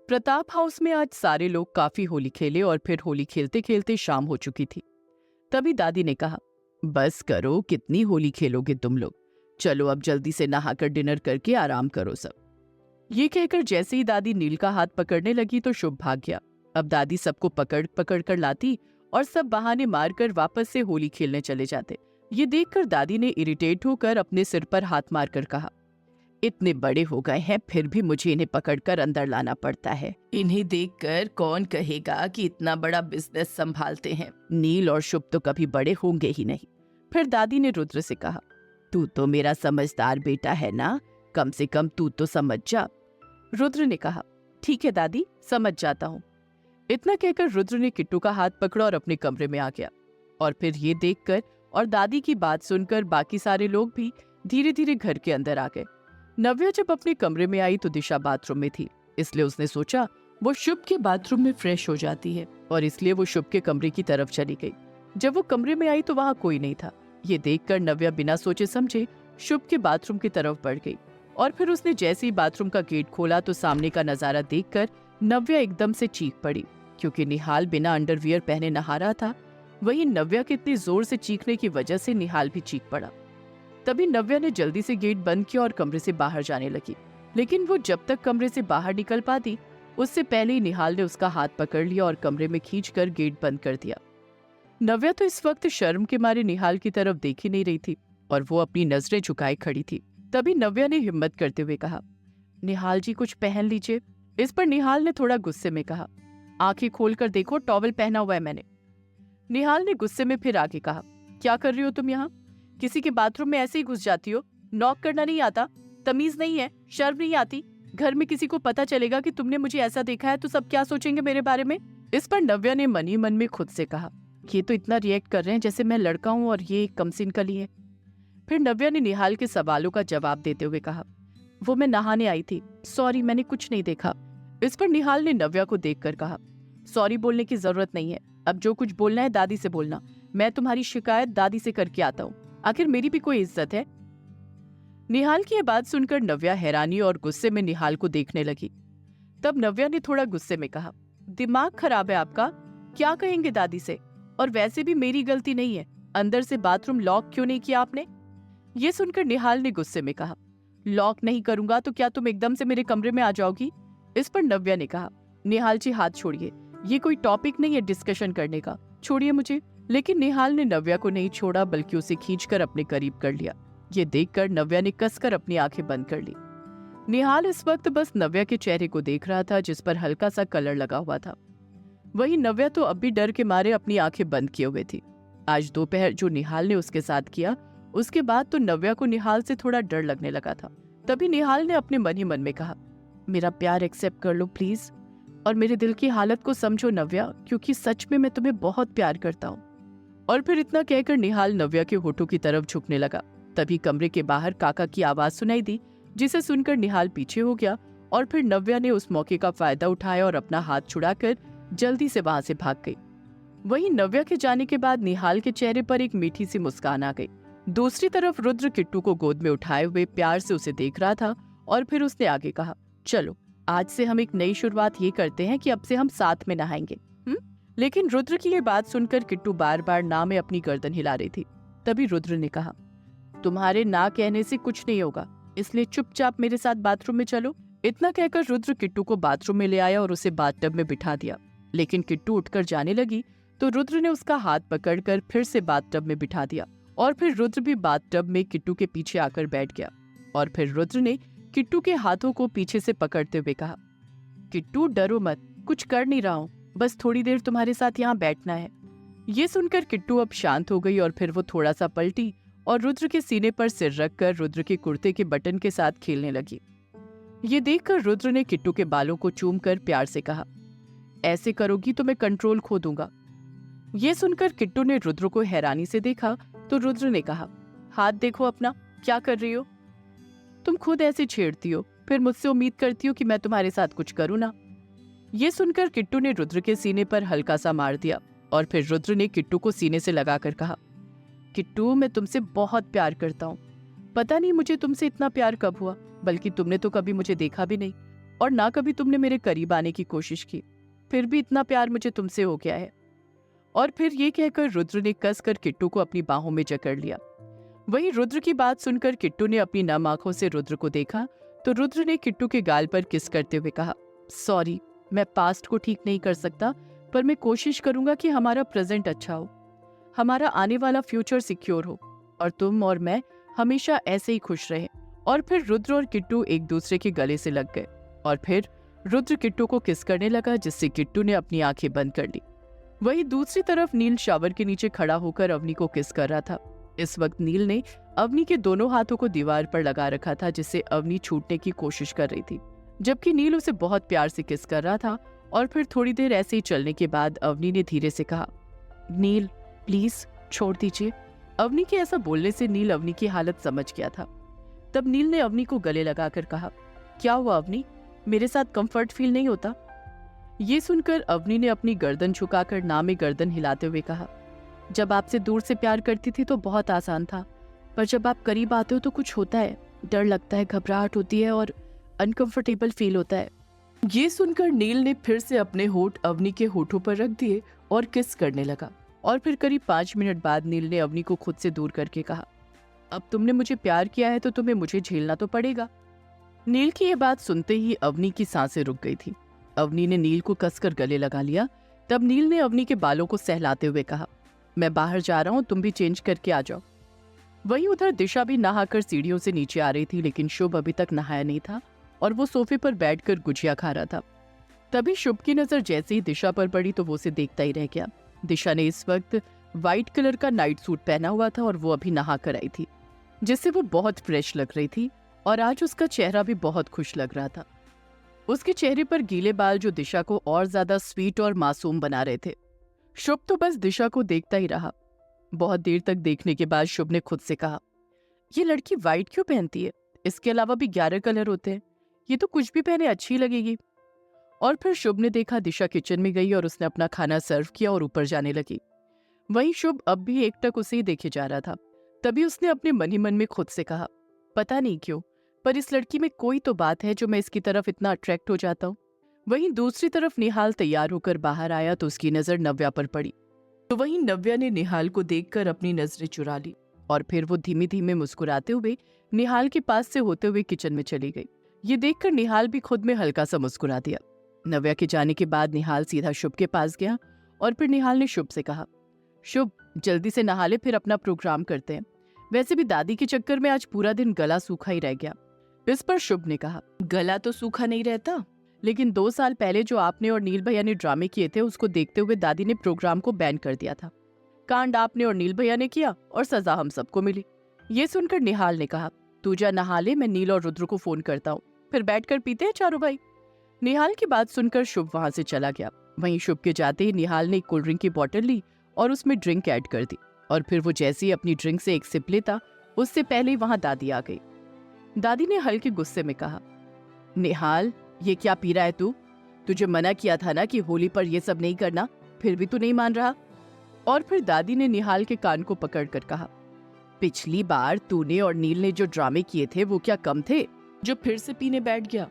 Pratap house में आज सारे लोग काफी होली खेले और फिर होली खेलते खेलते शाम हो चुकी थी। तभी दादी ने कहा, बस करो, कितनी होली खेलोगे तुम लोग। चलो अब जल्दी से नहाकर डिनर करके आराम करो सब। ये कहकर जैसे ही दादी नील का हाथ पकड़ने लगी तो शुभ भाग गया। अब दादी सबको पकड़ पकड़ कर लाती और सब बहाने मारकर वापस से होली खेलने चले जाते। ये देखकर दादी ने इरिटेट होकर अपने सिर पर हाथ मारकर कहा, इतने बड़े हो गए हैं फिर भी मुझे इन्हें पकड़कर अंदर लाना पड़ता है। इन्हें देखकर कौन कहेगा कि इतना बड़ा बिजनेस संभालते हैं। नील और शुभ तो कभी बड़े होंगे ही नहीं। फिर दादी ने रुद्र से कहा, तू तो मेरा समझदार बेटा है ना, कम से कम तू तो समझ जा। रुद्र ने कहा, ठीक है दादी, समझ जाता हूँ। इतना कहकर रुद्र ने किट्टू का हाथ पकड़ा और अपने कमरे में आ गया। और फिर ये देखकर और दादी की बात सुनकर बाकी सारे लोग भी धीरे धीरे घर के अंदर आ गए। नव्या जब अपने कमरे में आई तो दिशा बाथरूम में थी, इसलिए उसने सोचा वो शुभ के बाथरूम में फ्रेश हो जाती है और इसलिए वो शुभ के कमरे की तरफ चली गई। जब वो कमरे में आई तो वहाँ कोई नहीं था। ये देखकर नव्या बिना सोचे समझे शुभ के बाथरूम की तरफ बढ़ गई और फिर उसने जैसे ही बाथरूम का गेट खोला तो सामने का नजारा देखकर नव्या एकदम से चीख पड़ी, क्योंकि निहाल बिना अंडरवियर पहने नहा रहा था। वहीं नव्या के इतनी जोर से चीखने की वजह से निहाल भी चीख पड़ा। तभी नव्या ने जल्दी से गेट बंद किया और कमरे से बाहर जाने लगी, लेकिन वो जब तक कमरे से बाहर निकल पाती उससे पहले ही निहाल ने उसका हाथ पकड़ लिया और कमरे में खींचकर गेट बंद कर दिया। नव्या तो इस वक्त शर्म के मारे निहाल की तरफ देख ही नहीं रही थी और वो अपनी नजरें झुकाए खड़ी थी। तभी नव्या ने हिम्मत करते हुए कहा, निहाल जी कुछ पहन लीजिए। इस पर निहाल ने थोड़ा गुस्से में कहा, आंखें खोलकर देखो, टॉवल पहना हुआ है मैंने। निहाल ने गुस्से में फिर आगे कहा, क्या कर रही हो तुम यहाँ? किसी के बाथरूम में ऐसे ही घुस जाती हो? नॉक करना नहीं आता? तमीज नहीं है? शर्म नहीं आती? घर में किसी को पता चलेगा कि तुमने मुझे ऐसा देखा है तो सब क्या सोचेंगे मेरे बारे में? इस पर नव्या ने मन ही मन में खुद से कहा, ये तो इतना रिएक्ट कर रहे हैं जैसे मैं लड़का हूँ और ये कमसिन कली है। फिर नव्या ने निहाल के सवालों का जवाब देते हुए कहा, वो मैं नहाने आई थी, सॉरी मैंने कुछ नहीं देखा। इस पर निहाल ने नव्या को देखकर कहा, सॉरी बोलने की जरूरत नहीं है, अब जो कुछ बोलना है दादी से बोलना। मैं तुम्हारी शिकायत दादी से करके आता हूँ, आखिर मेरी भी कोई इज्जत है। निहाल की ये बात सुनकर नव्या हैरानी और गुस्से में निहाल को देखने लगी। तब नव्या ने थोड़ा गुस्से में कहा, दिमाग खराब है आपका? क्या कहेंगे दादी से? और वैसे भी मेरी गलती नहीं है, अंदर से बाथरूम लॉक क्यों नहीं किया आपने? ये सुनकर निहाल ने गुस्से में कहा, लॉक नहीं करूंगा तो क्या तुम एकदम से मेरे कमरे में आ जाओगी? इस पर नव्या ने कहा, निहाल जी हाथ छोड़िए, ये कोई टॉपिक नहीं है डिस्कशन करने का, छोड़िए मुझे। लेकिन निहाल ने नव्या को नहीं छोड़ा बल्कि उसे खींचकर अपने करीब कर लिया। ये देखकर नव्या ने कसकर अपनी आंखें बंद कर ली। निहाल इस वक्त बस नव्या के चेहरे को देख रहा था जिस पर हल्का सा कलर लगा हुआ था। वहीं नव्या तो अब भी डर के मारे अपनी आंखें बंद किए हुए थी। आज दोपहर जो निहाल ने उसके साथ किया उसके बाद तो नव्या को निहाल से थोड़ा डर लगने लगा था। तभी निहाल ने अपने मन ही मन में कहा, मेरा प्यार एक्सेप्ट कर लो प्लीज, और मेरे दिल की हालत को समझो नव्या, क्योंकि सच में मैं तुम्हें बहुत प्यार करता हूँ। और फिर इतना कहकर निहाल नव्या के होठों की तरफ झुकने लगा। तभी कमरे के बाहर काका की आवाज सुनाई दी, जिसे सुनकर निहाल पीछे हो गया और फिर नव्या ने उस मौके का फायदा उठाया और अपना हाथ छुड़ाकर जल्दी से वहां से भाग गई। वहीं नव्या के जाने के बाद निहाल के चेहरे पर एक मीठी सी मुस्कान आ गई। दूसरी तरफ रुद्र किट्टू को गोद में उठाए हुए प्यार से उसे देख रहा था और फिर उसने आगे कहा, चलो आज से हम एक नई शुरुआत ये करते हैं कि अब से हम साथ में नहाएंगे। लेकिन रुद्र की ये बात सुनकर किट्टू बार बार ना में अपनी गर्दन हिला रही थी। तभी रुद्र ने कहा, तुम्हारे ना कहने से कुछ नहीं होगा, इसलिए चुपचाप मेरे साथ बाथरूम में चलो। इतना कहकर रुद्र किट्टू को बाथरूम में ले आया और उसे बाथटब में बिठा दिया। लेकिन किट्टू उठकर जाने लगी तो रुद्र ने उसका हाथ पकड़कर फिर से बाथटब में बिठा दिया और फिर रुद्र भी बाथटब में किट्टू के पीछे आकर बैठ गया। और फिर रुद्र ने किट्टू के हाथों को पीछे से पकड़ते हुए कहा, किट्टू डरो मत, कुछ कर नहीं रहा हूँ, बस थोड़ी देर तुम्हारे साथ यहाँ बैठना है। ये सुनकर किट्टू अब शांत हो गई और फिर वो थोड़ा सा पलटी और रुद्र के सीने पर सिर रखकर रुद्र के कुर्ते के बटन के साथ खेलने लगी। ये देखकर रुद्र ने किट्टू के बालों को चूमकर प्यार से कहा, ऐसे करोगी तो मैं कंट्रोल खो दूंगा। ये सुनकर किट्टू ने रुद्र को हैरानी से देखा तो रुद्र ने कहा, हाथ देखो अपना, क्या कर रही हो? तुम खुद ऐसे छेड़ती हो, फिर मुझसे उम्मीद करती हो कि मैं तुम्हारे साथ कुछ करूँ ना? ये सुनकर किट्टू ने रुद्र के सीने पर हल्का सा मार दिया और फिर रुद्र ने किट्टू को सीने से लगाकर कहा, किट्टू मैं तुमसे बहुत प्यार करता हूँ, पता नहीं मुझे तुमसे इतना प्यार कब हुआ, बल्कि तुमने तो कभी मुझे देखा भी नहीं। और ना कभी तुमने मेरे करीब आने की कोशिश की, फिर भी इतना प्यार मुझे तुमसे हो गया है। और फिर ये कहकर रुद्र ने कसकर किट्टू को अपनी बाहों में जकड़ लिया। वहीं रुद्र की बात सुनकर किट्टू ने अपनी नम आंखों से रुद्र को देखा तो रुद्र ने किट्टू के गाल पर किस करते हुए कहा, सॉरी, मैं पास्ट को ठीक नहीं कर सकता, पर मैं कोशिश करूंगा कि हमारा प्रेजेंट अच्छा हो, हमारा आने वाला फ्यूचर सिक्योर हो और तुम और मैं हमेशा ऐसे ही खुश रहे। और फिर रुद्र और किट्टू एक दूसरे के गले से लग गए और फिर रुद्र किट्टू को किस करने लगा, जिससे किट्टू ने अपनी आंखें बंद कर ली। वहीं दूसरी तरफ नील शावर के नीचे खड़ा होकर अवनी को किस कर रहा था। इस वक्त नील ने अवनी के दोनों हाथों को दीवार पर लगा रखा था, जिससे अवनी छूटने की कोशिश कर रही थी, जबकि नील उसे बहुत प्यार से किस कर रहा था। और फिर थोड़ी देर ऐसे ही चलने के बाद अवनी ने धीरे से कहा, नील प्लीज छोड़ दीजिए। अवनी के ऐसा बोलने से नील अवनी की हालत समझ गया था। तब नील ने अवनी को गले लगाकर कहा, क्या हुआ अवनी, मेरे साथ कंफर्ट फील नहीं होता? ये सुनकर अवनी ने अपनी गर्दन झुकाकर ना में गर्दन हिलाते हुए कहा, जब आपसे दूर से प्यार करती थी तो बहुत आसान था, पर जब आप करीब आते हो तो कुछ होता है, डर लगता है, घबराहट होती है और अनकंफर्टेबल फील होता है। ये सुनकर नील ने फिर से अपने होठ अवनी के होठों पर रख दिए और किस करने लगा। और फिर करीब 5 मिनट बाद नील ने अवनी को खुद से दूर करके कहा, अब तुमने मुझे प्यार किया है तो तुम्हें मुझे झेलना तो पड़ेगा। नील की ये बात सुनते ही अवनी की सांसें रुक गई थी। अवनी ने नील को कसकर गले लगा लिया। तब नील ने अवनी के बालों को सहलाते हुए कहा, मैं बाहर जा रहा हूँ, तुम भी चेंज करके आ जाओ। वहीं उधर दिशा भी नहाकर सीढ़ियों से नीचे आ रही थी, लेकिन शुभ अभी तक नहाया नहीं था और वो सोफे पर बैठकर गुजिया खा रहा था। तभी शुभ की नजर जैसे ही दिशा पर पड़ी तो वो उसे देखता ही रह गया। दिशा ने इस वक्त व्हाइट कलर का नाइट सूट पहना हुआ था और वो अभी नहा कर आई थी, जिससे वो बहुत फ्रेश लग रही थी और आज उसका चेहरा भी बहुत खुश लग रहा था। उसके चेहरे पर गीले बाल जो दिशा को और ज्यादा स्वीट और मासूम बना रहे थे। शुभ तो बस दिशा को देखता ही रहा। बहुत देर तक देखने के बाद शुभ ने खुद से कहा, ये लड़की व्हाइट क्यों पहनती है? इसके अलावा भी 11 कलर होते हैं, ये तो कुछ भी पहने अच्छी लगेगी। और फिर शुभ ने देखा दिशा किचन में गई और उसने अपना खाना सर्व किया और ऊपर जाने लगी। वहीं शुभ अब भी एकटक उसे ही देखे जा रहा था। तभी उसने अपने मन ही मन में खुद से कहा, पता नहीं क्यों, पर इस लड़की में कोई तो बात है जो मैं इसकी तरफ इतना अट्रैक्ट हो जाता हूँ। वहीं दूसरी तरफ निहाल तैयार होकर बाहर आया तो उसकी नजर नव्या पर पड़ी। तो वहीं नव्या ने निहाल को देखकर अपनी नजरें चुरा ली और फिर वो धीमे धीमे मुस्कुराते हुए निहाल के पास से होते हुए किचन में चली गई। ये देखकर निहाल भी खुद में हल्का सा मुस्कुरा दिया। नव्या के जाने के बाद निहाल सीधा शुभ के पास गया और फिर निहाल ने शुभ से कहा, शुभ जल्दी से नहा ले, फिर अपना प्रोग्राम करते हैं। वैसे भी दादी के चक्कर में आज पूरा दिन गला सूखा ही रह गया। इस पर शुभ ने कहा, गला तो सूखा नहीं रहता, लेकिन 2 साल पहले जो आपने और नील भैया ने ड्रामे किए थे उसको देखते हुए दादी ने प्रोग्राम को बैन कर दिया था। कांड आपने और नील भैया ने किया और सजा हम सबको मिली। ये सुनकर निहाल ने कहा, तू जा नहा ले, मैं नील और रुद्र को फोन करता हूँ, फिर बैठकर पीते हैं चारों भाई। निहाल की बात सुनकर शुभ वहां से चला गया। वहीं शुभ के जाते ही निहाल ने एक कोल्ड ड्रिंक की बोतल ली और उसमें ड्रिंक ऐड कर दी और फिर वो जैसे ही अपनी ड्रिंक से एक सिप लेता उससे पहले ही वहां दादी आ गई। दादी ने हल्के गुस्से में कहा, निहाल ये क्या पी रहा है तू? तुझे मना किया था ना कि होली पर ये सब नहीं करना, फिर भी तू नहीं मान रहा। और फिर दादी ने निहाल के कान को पकड़कर कहा, पिछली बार तूने और नील ने जो ड्रामे किए थे वो क्या कम थे जो फिर से पीने बैठ गया?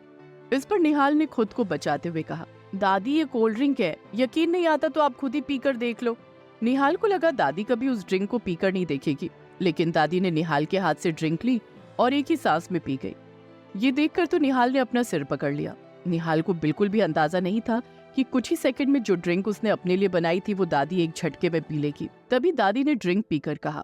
इस पर निहाल ने खुद को बचाते हुए कहा, दादी ये कोल्ड ड्रिंक है, यकीन नहीं आता तो आप खुद ही पीकर देख लो। निहाल को लगा दादी कभी उस ड्रिंक को पीकर नहीं देखेगी, लेकिन दादी ने निहाल के हाथ से ड्रिंक ली और एक ही सांस में पी गई। ये देखकर तो निहाल ने अपना सिर पकड़ लिया। निहाल को बिल्कुल भी अंदाजा नहीं था कि कुछ ही सेकंड में जो ड्रिंक उसने अपने लिए बनाई थी वो दादी एक झटके में पी लेगी। तभी दादी ने ड्रिंक पीकर कहा,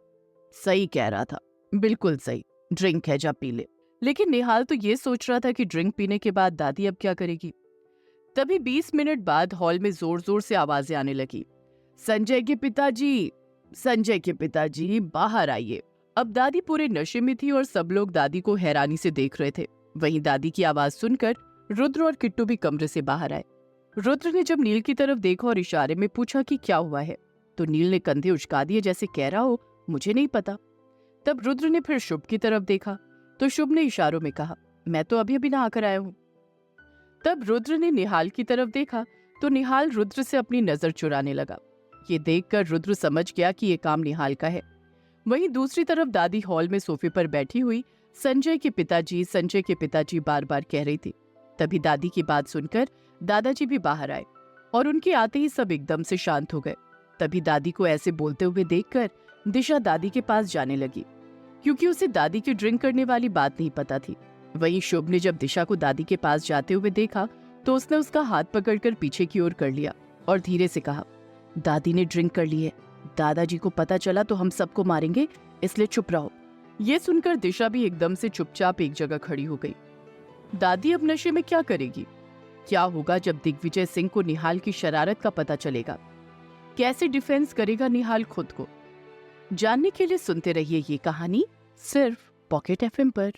सही कह रहा था, बिल्कुल सही, ड्रिंक है, जा पी ले। लेकिन निहाल तो ये सोच रहा था कि ड्रिंक पीने के बाद दादी अब क्या करेगी। तभी 20 मिनट बाद हॉल में जोर जोर से आवाजें आने लगी, संजय के पिताजी, संजय के पिताजी बाहर आइए। अब दादी पूरे नशे में थी और सब लोग दादी को हैरानी से देख रहे थे। वहीं दादी की आवाज सुनकर रुद्र और किट्टू भी कमरे से बाहर आए। रुद्र ने जब नील की तरफ देखा और इशारे में पूछा कि क्या हुआ है, तो नील ने कंधे उचका दिए जैसे कह रहा हो मुझे नहीं पता। तब रुद्र ने फिर शुभ की तरफ देखा तो शुभ ने इशारों में कहा, मैं तो अभी अभी नहा कर आया हूँ। तब रुद्र ने निहाल की तरफ देखा तो निहाल रुद्र से अपनी नजर चुराने लगा। ये देखकर रुद्र समझ गया कि ये काम निहाल का है। वहीं दूसरी तरफ दादी हॉल में सोफे पर बैठी हुई संजय के पिताजी बार बार कह रही थी, तभी दादी की बात सुनकर दादाजी भी बाहर आए और उनके आते ही सब एकदम से शांत हो गए। तभी दादी को ऐसे बोलते हुए देखकर दिशा दादी के पास जाने लगी, क्योंकि उसे दादी की ड्रिंक करने वाली बात नहीं पता थी। वहीं शुभ ने जब दिशा को दादी के पास जाते हुए देखा तो उसने उसका हाथ पकड़कर पीछे की ओर कर लिया और धीरे से कहा, दादी ने ड्रिंक कर ली है, दादाजी को पता चला तो हम सबको मारेंगे, इसलिए चुप रहो। ये सुनकर दिशा भी एकदम से चुपचाप एक जगह खड़ी हो गई। दादी अब नशे में क्या करेगी? क्या होगा जब दिग्विजय सिंह को निहाल की शरारत का पता चलेगा? कैसे डिफेंस करेगा निहाल खुद को? जानने के लिए सुनते रहिए ये कहानी सिर्फ पॉकेट एफएम पर।